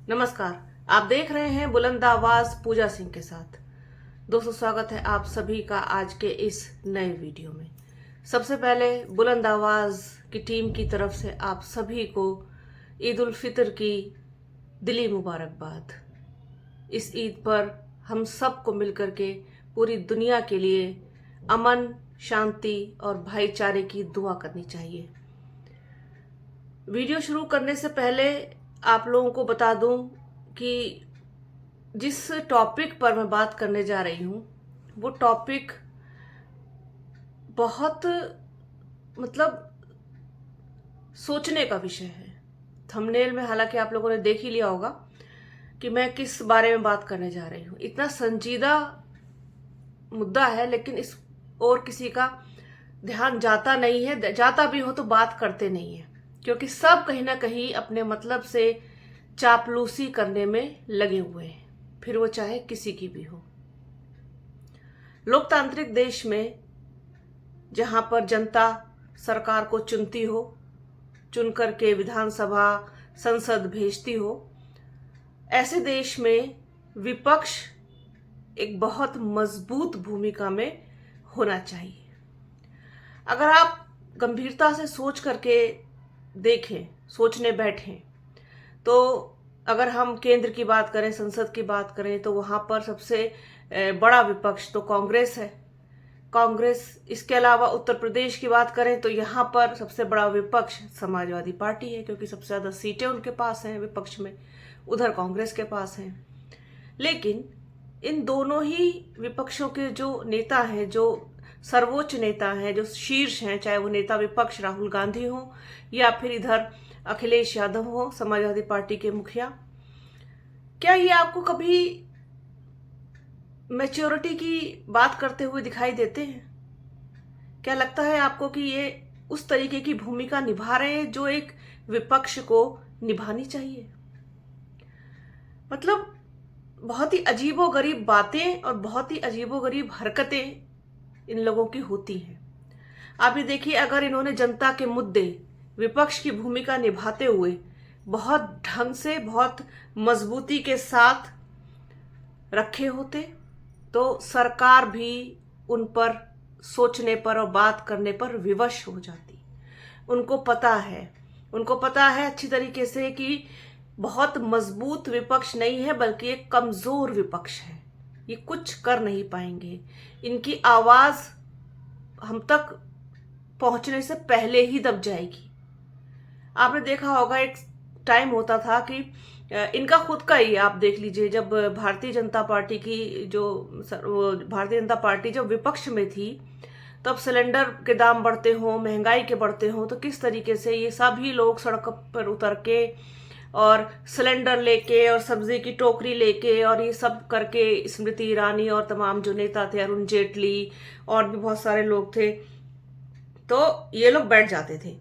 नमस्कार। आप देख रहे हैं बुलंद आवाज पूजा सिंह के साथ। दोस्तों, स्वागत है आप सभी का आज के इस नए वीडियो में। सबसे पहले बुलंद आवाज की टीम की तरफ से आप सभी को ईद उल फितर की दिली मुबारकबाद। इस ईद पर हम सबको मिलकर के पूरी दुनिया के लिए अमन, शांति और भाईचारे की दुआ करनी चाहिए। वीडियो शुरू करने से पहले आप लोगों को बता दूं कि जिस टॉपिक पर मैं बात करने जा रही हूं वो टॉपिक बहुत सोचने का विषय है। थंबनेल में हालांकि आप लोगों ने देख ही लिया होगा कि मैं किस बारे में बात करने जा रही हूं। इतना संजीदा मुद्दा है, लेकिन इस और किसी का ध्यान जाता नहीं है। जाता भी हो तो बात करते नहीं है, क्योंकि सब कहीं ना कहीं अपने मतलब से चापलूसी करने में लगे हुए हैं, फिर वो चाहे किसी की भी हो। लोकतांत्रिक देश में जहां पर जनता सरकार को चुनती हो, चुन करके विधानसभा संसद भेजती हो, ऐसे देश में विपक्ष एक बहुत मजबूत भूमिका में होना चाहिए। अगर आप गंभीरता से सोच करके देखें, सोचने बैठें, तो अगर हम केंद्र की बात करें, संसद की बात करें, तो वहां पर सबसे बड़ा विपक्ष तो कांग्रेस है। कांग्रेस, इसके अलावा उत्तर प्रदेश की बात करें तो यहाँ पर सबसे बड़ा विपक्ष समाजवादी पार्टी है, क्योंकि सबसे ज्यादा सीटें उनके पास हैं विपक्ष में, उधर कांग्रेस के पास हैं। लेकिन इन दोनों ही विपक्षों के जो नेता हैं, जो सर्वोच्च नेता हैं, जो शीर्ष हैं, चाहे वो नेता विपक्ष राहुल गांधी हो या फिर इधर अखिलेश यादव हो, समाजवादी पार्टी के मुखिया, क्या ये आपको कभी मैच्योरिटी की बात करते हुए दिखाई देते हैं? क्या लगता है आपको कि ये उस तरीके की भूमिका निभा रहे हैं जो एक विपक्ष को निभानी चाहिए? बहुत ही अजीबोगरीब बातें और बहुत ही अजीबोगरीब हरकतें इन लोगों की होती हैं। आप ये देखिए, अगर इन्होंने जनता के मुद्दे, विपक्ष की भूमिका निभाते हुए बहुत ढंग से, बहुत मजबूती के साथ रखे होते, तो सरकार भी उन पर सोचने पर और बात करने पर विवश हो जाती। उनको पता है अच्छी तरीके से कि बहुत मजबूत विपक्ष नहीं है, बल्कि एक कमजोर विपक्ष है। ये कुछ कर नहीं पाएंगे। इनकी आवाज हम तक पहुंचने से पहले ही दब जाएगी। आपने देखा होगा, एक टाइम होता था कि इनका खुद का ही आप देख लीजिए, जब भारतीय जनता पार्टी जब विपक्ष में थी, तब सिलेंडर के दाम बढ़ते हों, महंगाई के बढ़ते हों, तो किस तरीके से ये सभी लोग सड़क पर उतर के और सिलेंडर लेके और सब्जी की टोकरी लेके और ये सब करके, स्मृति ईरानी और तमाम जो नेता थे, अरुण जेटली और भी बहुत सारे लोग थे, तो ये लोग बैठ जाते थे।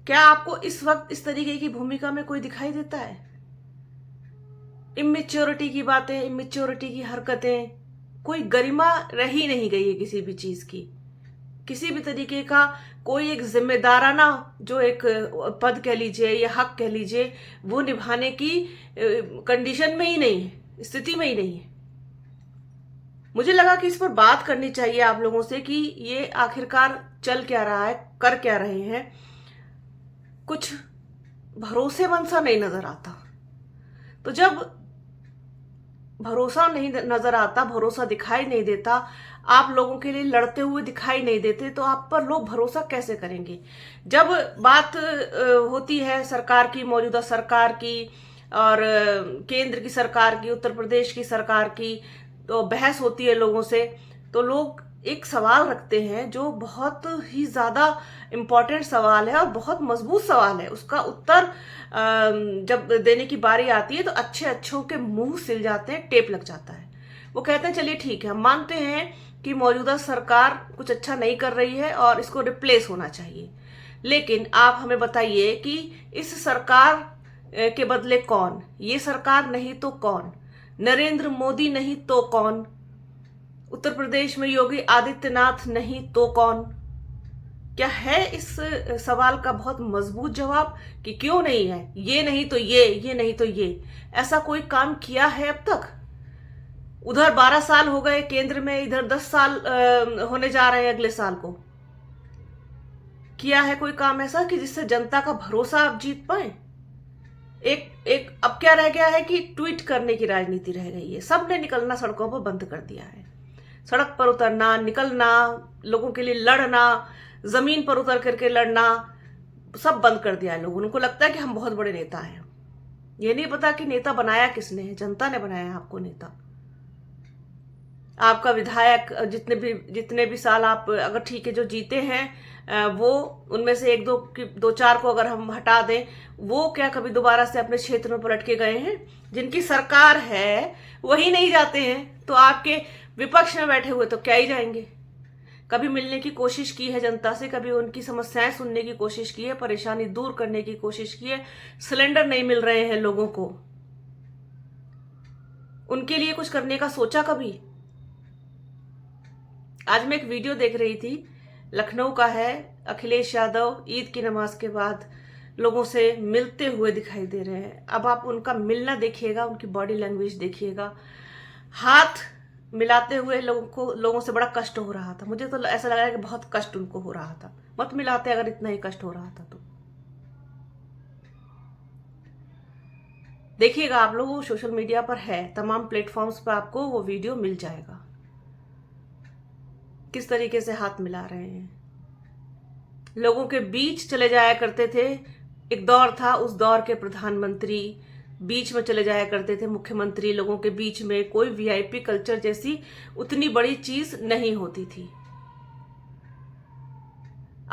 क्या आपको इस वक्त इस तरीके की भूमिका में कोई दिखाई देता है? इमेच्योरिटी की बातें, इमेच्योरिटी की हरकतें, कोई गरिमा रही नहीं गई है किसी भी चीज की। किसी भी तरीके का कोई एक जिम्मेदाराना जो एक पद कह लीजिए या हक कह लीजिए, वो निभाने की कंडीशन में ही नहीं है, स्थिति में ही नहीं है। मुझे लगा कि इस पर बात करनी चाहिए आप लोगों से कि ये आखिरकार चल क्या रहा है, कर क्या रहे हैं। कुछ भरोसेमंद सा नहीं नजर आता। तो जब भरोसा नहीं नजर आता, भरोसा दिखाई नहीं देता, आप लोगों के लिए लड़ते हुए दिखाई नहीं देते, तो आप पर लोग भरोसा कैसे करेंगे? जब बात होती है सरकार की, मौजूदा सरकार की और केंद्र की सरकार की, उत्तर प्रदेश की सरकार की, तो बहस होती है लोगों से, तो लोग एक सवाल रखते हैं जो बहुत ही ज्यादा इम्पोर्टेंट सवाल है और बहुत मजबूत सवाल है। उसका उत्तर जब देने की बारी आती है तो अच्छों के मुंह सिल जाते हैं, टेप लग जाता है। वो कहते हैं चलिए ठीक है, हम मानते हैं कि मौजूदा सरकार कुछ अच्छा नहीं कर रही है और इसको रिप्लेस होना चाहिए, लेकिन आप हमें बताइए कि इस सरकार के बदले कौन? ये सरकार नहीं तो कौन? नरेंद्र मोदी नहीं तो कौन? उत्तर प्रदेश में योगी आदित्यनाथ नहीं तो कौन? क्या है इस सवाल का बहुत मजबूत जवाब कि क्यों नहीं है? ये नहीं तो ये नहीं तो ये, ऐसा कोई काम किया है अब तक? उधर 12 साल हो गए केंद्र में, इधर 10 साल होने जा रहे हैं अगले साल को। किया है कोई काम ऐसा कि जिससे जनता का भरोसा आप जीत पाए? एक अब क्या रह गया है कि ट्वीट करने की राजनीति रह गई है। सबने निकलना सड़कों पर बंद कर दिया है। सड़क पर उतरना, निकलना, लोगों के लिए लड़ना, जमीन पर उतर करके लड़ना, सब बंद कर दिया है लोगों ने। उनको लगता है कि हम बहुत बड़े नेता हैं। ये नहीं पता कि नेता बनाया किसने है। जनता ने बनाया है आपको नेता। आपका विधायक जितने भी साल आप अगर ठीक है जो जीते हैं, वो उनमें से एक दो चार को अगर हम हटा दें, वो क्या कभी दोबारा से अपने क्षेत्र में पलट के गए हैं? जिनकी सरकार है वही नहीं जाते हैं, तो आपके विपक्ष में बैठे हुए तो क्या ही जाएंगे? कभी मिलने की कोशिश की है जनता से? कभी उनकी समस्याएं सुनने की कोशिश की है? परेशानी दूर करने की कोशिश की है? सिलेंडर नहीं मिल रहे हैं लोगों को, उनके लिए कुछ करने का सोचा कभी? आज मैं एक वीडियो देख रही थी, लखनऊ का है। अखिलेश यादव ईद की नमाज के बाद लोगों से मिलते हुए दिखाई दे रहे हैं। अब आप उनका मिलना देखिएगा, उनकी बॉडी लैंग्वेज देखिएगा। हाथ मिलाते हुए लोगों से बड़ा कष्ट हो रहा था। मुझे तो ऐसा लग रहा है कि बहुत कष्ट उनको हो रहा था। मत मिलाते अगर इतना ही कष्ट हो रहा था तो। देखिएगा आप लोग, वो सोशल मीडिया पर है, तमाम प्लेटफॉर्म्स पर आपको वो वीडियो मिल जाएगा, किस तरीके से हाथ मिला रहे हैं। लोगों के बीच चले जाया करते थे। एक दौर था, उस दौर के प्रधानमंत्री बीच में चले जाया करते थे, मुख्यमंत्री लोगों के बीच में। कोई वीआईपी कल्चर जैसी उतनी बड़ी चीज नहीं होती थी।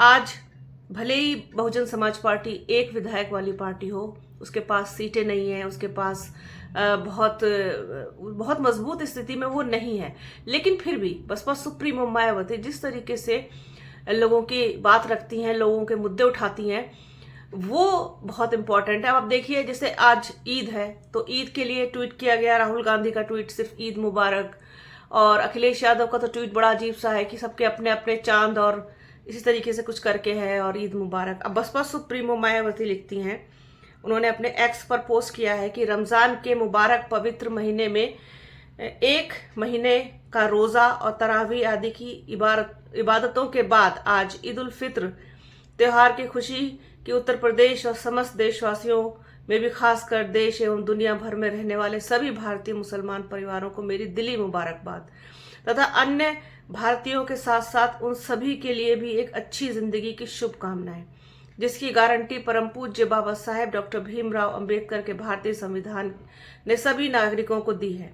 आज भले ही बहुजन समाज पार्टी एक विधायक वाली पार्टी हो, उसके पास सीटें नहीं है, उसके पास बहुत मजबूत स्थिति में वो नहीं है, लेकिन फिर भी बसपा सुप्रीमो मायावती जिस तरीके से लोगों की बात रखती हैं, लोगों के मुद्दे उठाती हैं, वो बहुत इंपॉर्टेंट है। अब आप देखिए, जैसे आज ईद है तो ईद के लिए ट्वीट किया गया, राहुल गांधी का ट्वीट सिर्फ ईद मुबारक, और अखिलेश यादव का तो ट्वीट बड़ा अजीब सा है कि सबके अपने अपने चांद और इसी तरीके से कुछ करके है, और ईद मुबारक। अब बसपा सुप्रीमो मायावती लिखती हैं, उन्होंने अपने एक्स पर पोस्ट किया है कि रमजान के मुबारक पवित्र महीने में एक महीने का रोजा और तरावी आदि की इबादतों के बाद आज ईद उल फित्र त्योहार की खुशी कि उत्तर प्रदेश और समस्त देशवासियों में भी खासकर देश एवं दुनिया भर में रहने वाले सभी भारतीय मुसलमान परिवारों को मेरी दिली मुबारकबाद, तथा अन्य भारतीयों के साथ साथ उन सभी के लिए भी एक अच्छी जिंदगी की शुभकामनाएं, जिसकी गारंटी परम पूज्य बाबा साहेब डॉक्टर भीमराव अंबेडकर के भारतीय संविधान ने सभी नागरिकों को दी है।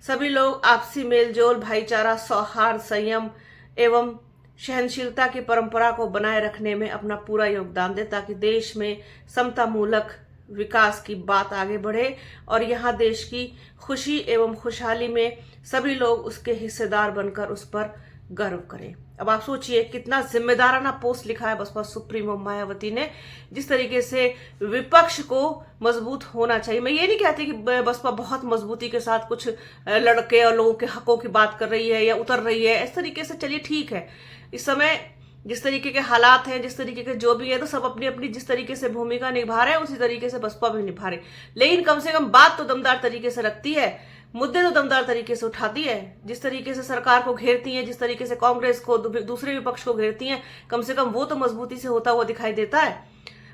सभी लोग आपसी मेलजोल, भाईचारा, सौहार्द, संयम एवं सहनशीलता की परंपरा को बनाए रखने में अपना पूरा योगदान दें, ताकि देश में समता मूलक विकास की बात आगे बढ़े और यहाँ देश की खुशी एवं खुशहाली में सभी लोग उसके हिस्सेदार बनकर उस पर गर्व करें। अब आप सोचिए कितना जिम्मेदाराना पोस्ट लिखा है बसपा सुप्रीमो मायावती ने, जिस तरीके से विपक्ष को मजबूत होना चाहिए। मैं ये नहीं कहती कि बसपा बहुत मजबूती के साथ कुछ लड़के और लोगों के हकों की बात कर रही है या उतर रही है, इस तरीके से चलिए ठीक है। इस समय जिस तरीके के हालात हैं, जिस तरीके के जो भी है, तो सब अपनी अपनी जिस तरीके से भूमिका निभा रहे हैं उसी तरीके से बसपा भी निभा रहे, लेकिन कम से कम बात तो दमदार तरीके से रखती है, मुद्दे तो दमदार तरीके से उठाती है। जिस तरीके से सरकार को घेरती हैं, जिस तरीके से कांग्रेस को, दूसरे विपक्ष को घेरती हैं, कम से कम वो तो मजबूती से होता हुआ दिखाई देता है।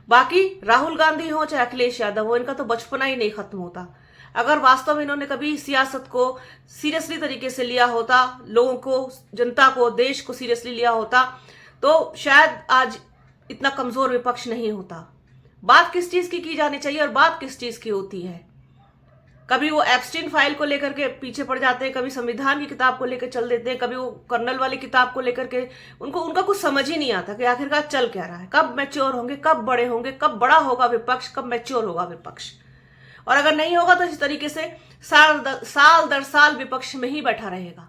बाकी राहुल गांधी हो चाहे अखिलेश यादव हो, इनका तो बचपना ही नहीं खत्म होता। अगर वास्तव में इन्होंने कभी सियासत को सीरियसली तरीके से लिया होता, लोगों को, जनता को, देश को सीरियसली लिया होता, तो शायद आज इतना कमजोर विपक्ष नहीं होता। बात किस चीज की जानी चाहिए और बात किस चीज की होती है। कभी वो एप्स्टीन फाइल को लेकर के पीछे पड़ जाते हैं, कभी संविधान की किताब को लेकर चल देते हैं, कभी वो कर्नल वाली किताब को लेकर के उनका कुछ समझ ही नहीं आता कि आखिरकार चल क्या रहा है, कब मैच्योर होंगे, कब बड़े होंगे, कब बड़ा होगा विपक्ष, कब मैच्योर होगा विपक्ष। और अगर नहीं होगा तो इस तरीके से साल दर साल विपक्ष में ही बैठा रहेगा,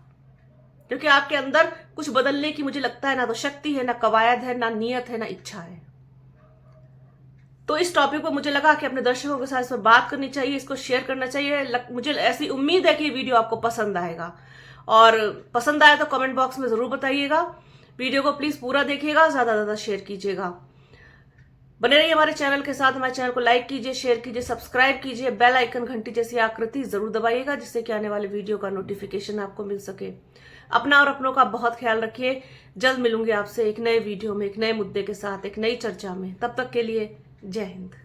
क्योंकि आपके अंदर कुछ बदलने की मुझे लगता है ना तो शक्ति है, ना कवायद है, ना नियत है, ना इच्छा है। तो इस टॉपिक पर मुझे लगा कि अपने दर्शकों के साथ इस पर बात करनी चाहिए, इसको शेयर करना चाहिए। मुझे ऐसी उम्मीद है कि ये वीडियो आपको पसंद आएगा, और पसंद आए तो कमेंट बॉक्स में जरूर बताइएगा। वीडियो को प्लीज पूरा देखिएगा, ज्यादा से ज्यादा शेयर कीजिएगा। बने रहिए हमारे चैनल के साथ। हमारे चैनल को लाइक कीजिए, शेयर कीजिए, सब्सक्राइब कीजिए, बेल आइकन घंटी जैसी आकृति जरूर दबाइएगा, जिससे कि आने वाले वीडियो का नोटिफिकेशन आपको मिल सके। अपना और अपनों का बहुत ख्याल रखिए। जल्द मिलूंगी आपसे एक नए वीडियो में, एक नए मुद्दे के साथ, एक नई चर्चा में। तब तक के लिए जय हिंद।